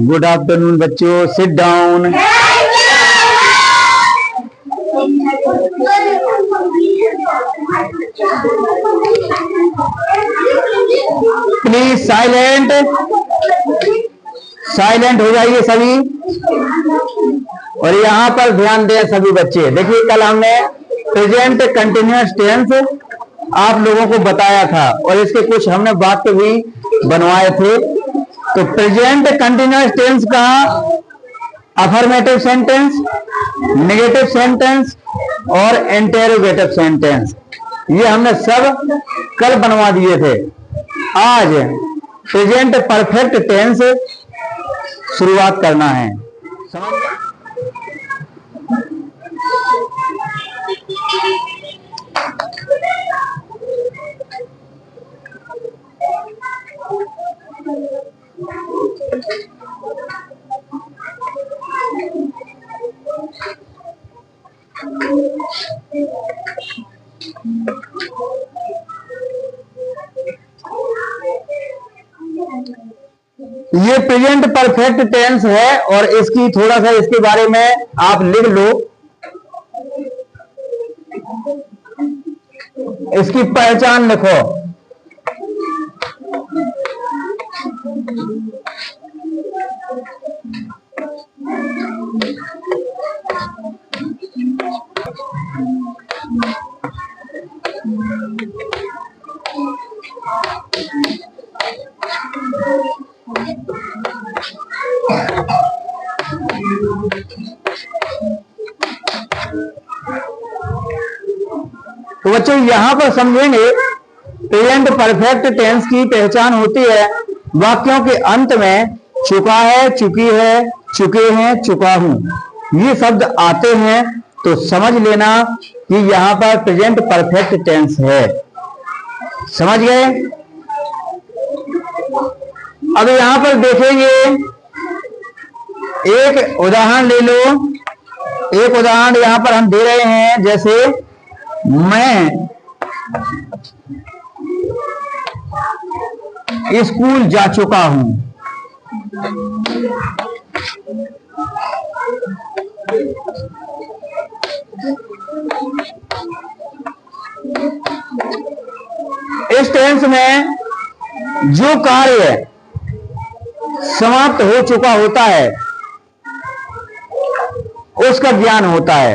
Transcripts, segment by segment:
Good afternoon बच्चों, sit down. Please silent, silent हो जाइए सभी। और यहाँ पर ध्यान दें सभी बच्चे। देखिए कल हमने प्रेजेंट कंटिन्यूअस टेंस आप लोगों को बताया था और इसके कुछ हमने वाक्य भी बनवाए थे। तो प्रेजेंट कंटिन्यूअस टेंस का अफर्मेटिव सेंटेंस, नेगेटिव सेंटेंस और इंटेरोगेटिव सेंटेंस ये हमने सब कल बनवा दिए थे। आज प्रेजेंट परफेक्ट टेंस शुरुआत करना है। समझ गए? ये प्रेजेंट परफेक्ट टेंस है और इसकी थोड़ा सा इसके बारे में आप लिख लो। इसकी पहचान लिखो। तो बच्चों यहां पर समझेंगे प्रेजेंट परफेक्ट टेंस की पहचान होती है वाक्यों के अंत में चुका है, चुकी है, चुके हैं, चुका हूं ये शब्द आते हैं तो समझ लेना कि यहां पर प्रेजेंट परफेक्ट टेंस है। समझ गए? अब यहां पर देखेंगे, एक उदाहरण ले लो। एक उदाहरण यहां पर हम दे रहे हैं, जैसे मैं स्कूल जा चुका हूं। इस टेंस में जो कार्य समाप्त हो चुका होता है उसका ज्ञान होता है।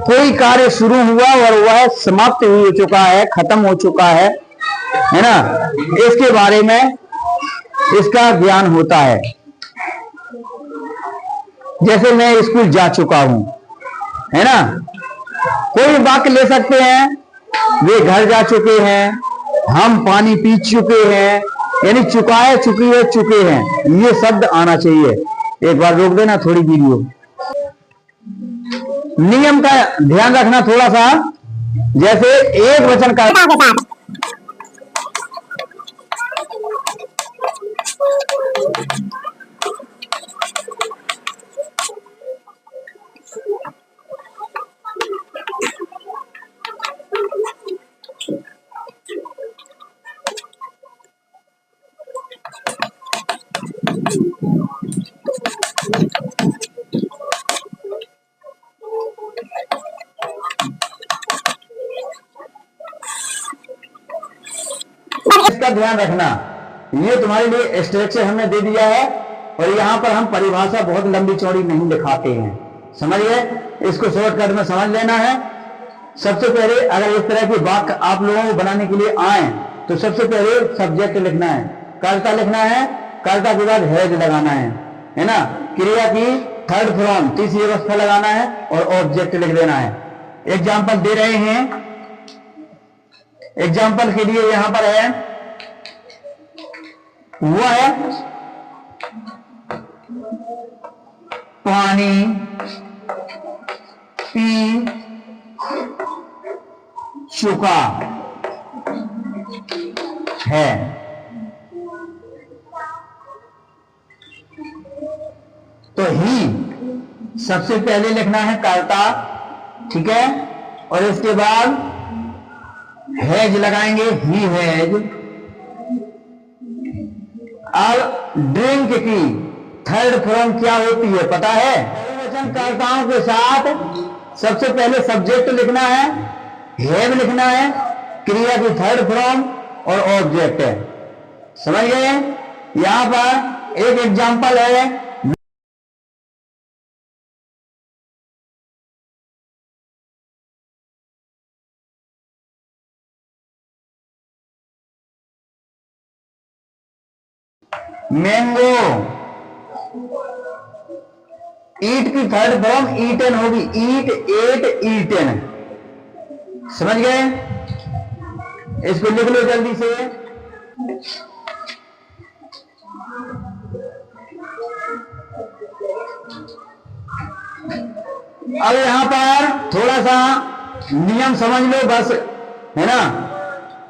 कोई कार्य शुरू हुआ और वह समाप्त हो चुका है, खत्म हो चुका है ना, इसके बारे में इसका ज्ञान होता है। जैसे मैं स्कूल जा चुका हूं, है ना। कोई वाक्य ले सकते हैं, वे घर जा चुके हैं, हम पानी पी चुके हैं, यानी चुका है, चुकी है, चुके हैं, ये शब्द आना चाहिए। एक बार रोक देना थोड़ी वीडियो। नियम का ध्यान रखना थोड़ा सा, जैसे एक वचन का इसका ध्यान रखना। ये तुम्हारे लिए स्ट्रक्चर हमने दे दिया है और यहां पर हम परिभाषा बहुत लंबी चौड़ी नहीं दिखाते हैं। समझिए, इसको शॉर्टकट में समझ लेना है। सबसे पहले अगर इस तरह की वाक्य आप लोगों को बनाने के लिए आए तो सबसे पहले सब्जेक्ट लिखना है, कर्ता लिखना है, कर्ता के बाद हैज लगाना है ना। क्रिया की थर्ड फॉर्म तीसरी अवस्था लगाना है और ऑब्जेक्ट लिख देना है। एग्जाम्पल दे रहे हैं। एग्जाम्पल के लिए यहां पर है, वह पानी पी चुका है। तो ही सबसे पहले लिखना है कर्ता, ठीक है, और इसके बाद हैज लगाएंगे, ही हैज। अब ड्रिंक की थर्ड फॉर्म क्या होती है पता है? बहुवचन कर्ताओं के साथ सबसे पहले सब्जेक्ट लिखना है, हैव लिखना है, क्रिया की थर्ड फॉर्म और ऑब्जेक्ट है। समझ गए? यहां पर एक एग्जांपल है, मैंगो। ईट की थर्ड फॉर्म ईटन होगी, ईट, एट, ईटन। समझ गए? इसको लिख लो जल्दी से। अब यहां पर थोड़ा सा नियम समझ लो बस, है ना?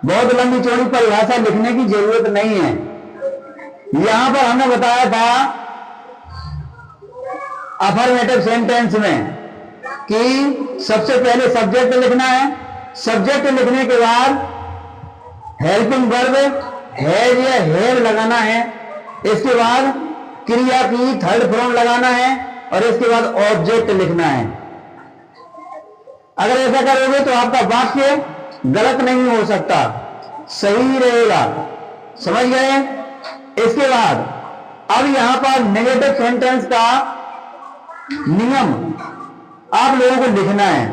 बहुत लंबी चौड़ी परिभाषा लिखने की जरूरत नहीं है। यहां पर हमने बताया था अफर्मेटिव सेंटेंस में कि सबसे पहले सब्जेक्ट लिखना है, सब्जेक्ट लिखने के बाद हेल्पिंग वर्ब हैज या हैव लगाना है, इसके बाद क्रिया की थर्ड फॉर्म लगाना है और इसके बाद ऑब्जेक्ट लिखना है। अगर ऐसा करोगे तो आपका वाक्य गलत नहीं हो सकता, सही रहेगा। समझ गए? इसके बाद अब यहां पर नेगेटिव सेंटेंस का नियम आप लोगों को लिखना है।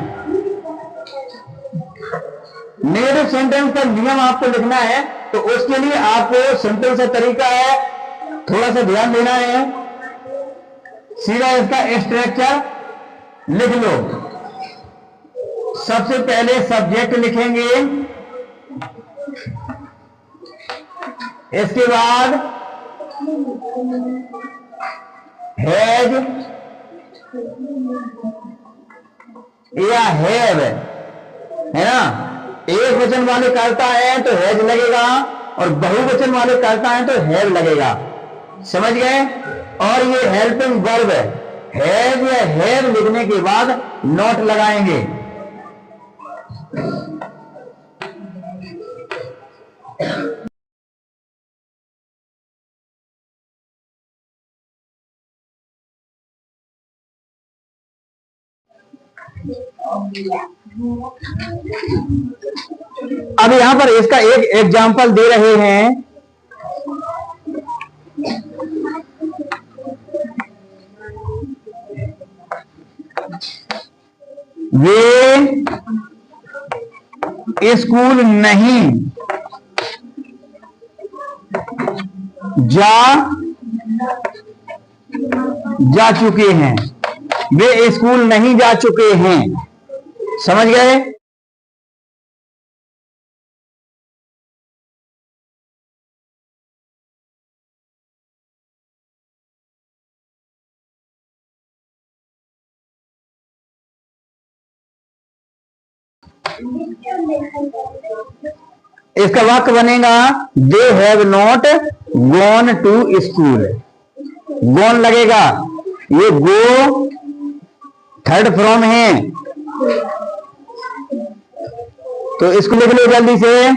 नेगेटिव सेंटेंस का नियम आपको लिखना है, तो उसके लिए आपको सिंपल सा तरीका है, थोड़ा सा ध्यान देना है। सीधा इसका स्ट्रक्चर लिख लो। सबसे पहले सब्जेक्ट लिखेंगे, इसके बाद हैज या हैव, है ना? एक वचन वाले कर्ता है तो हैज लगेगा और बहुवचन वाले कर्ता है तो हैव लगेगा। समझ गए? और ये हेल्पिंग वर्ब हैज या हैव लिखने के बाद नोट लगाएंगे। अब यहां पर इसका एक एग्जाम्पल दे रहे हैं। वे स्कूल नहीं जा चुके हैं, वे स्कूल नहीं जा चुके हैं। समझ गए? इसका वाक्य बनेगा they have not gone to school. Gone लगेगा, ये गो थर्ड फॉर्म है, तो इसको लिख लो जल्दी से।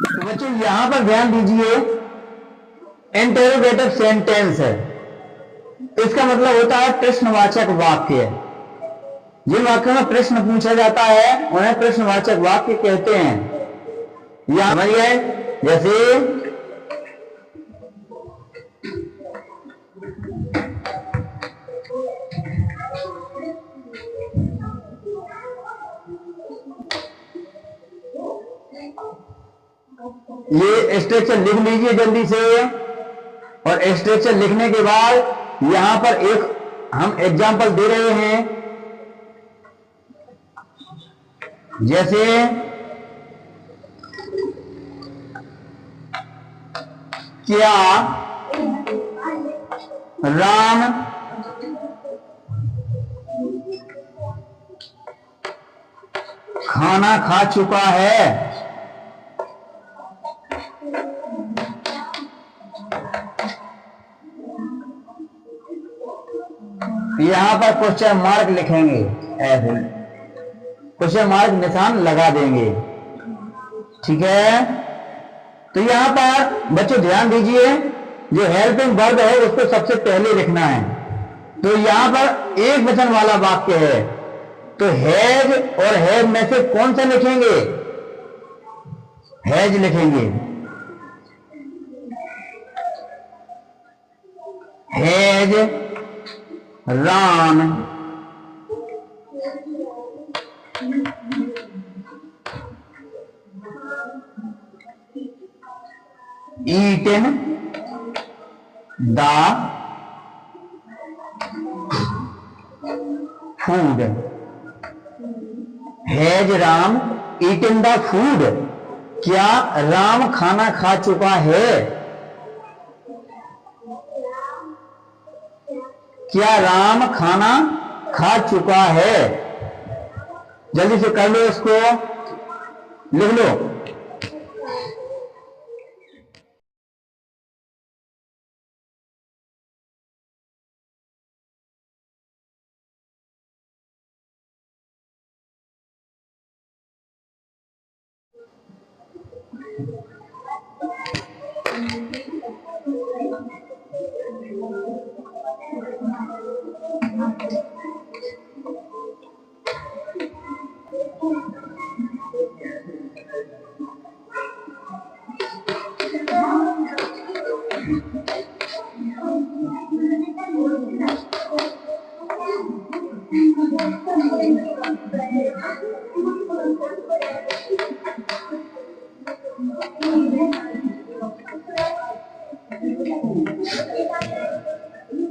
तो बच्चों यहां पर ध्यान दीजिए, इंटरोगेटिव सेंटेंस है, इसका मतलब होता है प्रश्नवाचक वाक्य। जिन वाक्यों में प्रश्न पूछा जाता है उन्हें प्रश्नवाचक वाक्य कहते हैं। यहां समझ गए? जैसे ये स्ट्रक्चर लिख लीजिए जल्दी से, और स्ट्रक्चर लिखने के बाद यहां पर एक हम एग्जाम्पल दे रहे हैं। जैसे क्या राम खाना खा चुका है? यहां पर क्वेश्चन मार्क लिखेंगे, ऐसे क्वेश्चन मार्क निशान लगा देंगे, ठीक है। तो यहां पर बच्चों ध्यान दीजिए, जो हेल्पिंग वर्ब है उसको सबसे पहले लिखना है। तो यहां पर एक वचन वाला वाक्य है, तो हैज और हैव में से कौन सा लिखेंगे? हैज लिखेंगे। Has run eaten the food, has Ram eaten the food, क्या राम खाना खा चुका है? क्या राम खाना खा चुका है? जल्दी से कर लो, इसको लिख लो।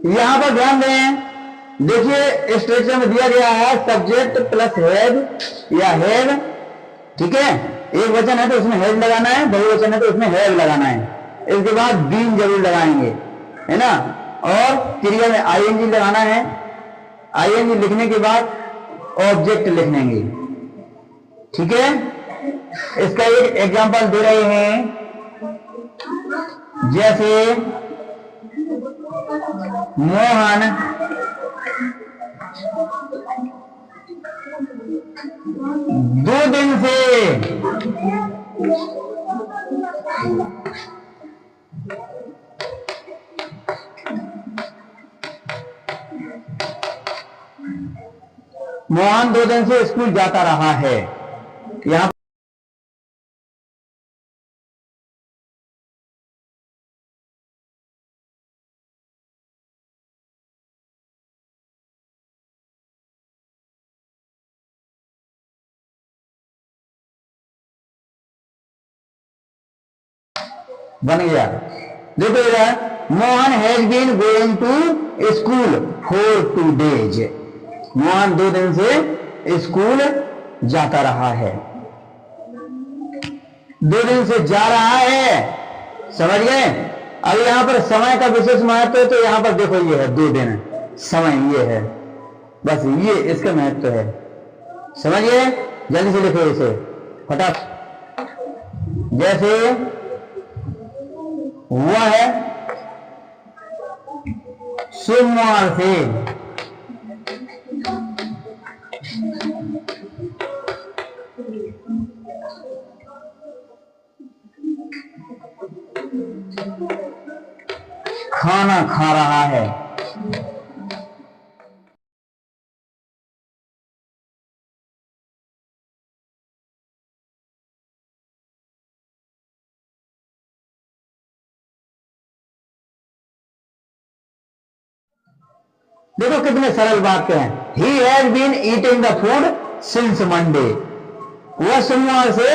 यहां पर ध्यान दें, देखिए स्ट्रक्चर में दिया गया है सब्जेक्ट प्लस हैव या हैव, ठीक है। एक वचन है तो उसमें हैव लगाना है, बहुवचन है तो उसमें हैव लगाना है। इसके बाद बीन जरूर लगाएंगे, है ना। और क्रिया में आईएनजी लगाना है। आईएनजी लिखने के बाद ऑब्जेक्ट लिख लेंगे, ठीक है। इसका एक एग्जांपल दे रहे हैं, जैसे मोहन दो दिन से मोहन 2 दिन से स्कूल जाता रहा है। यहां बन गया। देखो इधर, Mohan has been going to school for 2 days। Mohan 2 दिन से स्कूल जाता रहा है। 2 दिन से जा रहा है, समझ गए। अब यहां पर समय का विशेष महत्व है, तो यहां पर देखो ये है 2 दिन, समय ये है, बस ये इसका महत्व है, समझिए। जल्दी से लिखो इसे फटाफट। जैसे हुआ है सोमवार से, खाना खा रहा है। देखो कितने सरल वाक्य हैं। He has been eating the food since Monday, वह सोमवार से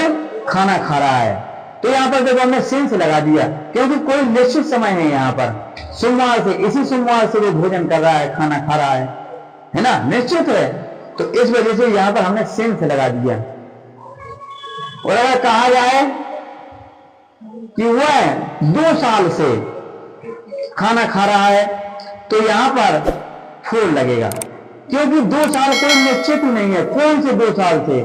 खाना खा रहा है। तो यहां पर देखो हमने सिंस लगा दिया, क्योंकि कोई निश्चित समय है यहाँ पर। सोमवार से, इसी सोमवार से वो भोजन कर रहा है, खाना खा रहा है ना, निश्चित है। तो इस वजह से यहां पर हमने सिंस लगा दिया। और अगर कहा जाए कि वह 2 साल से खाना खा रहा है, तो यहां पर फूल लगेगा, क्योंकि 2 साल कोई निश्चित नहीं है। कौन से 2 साल से?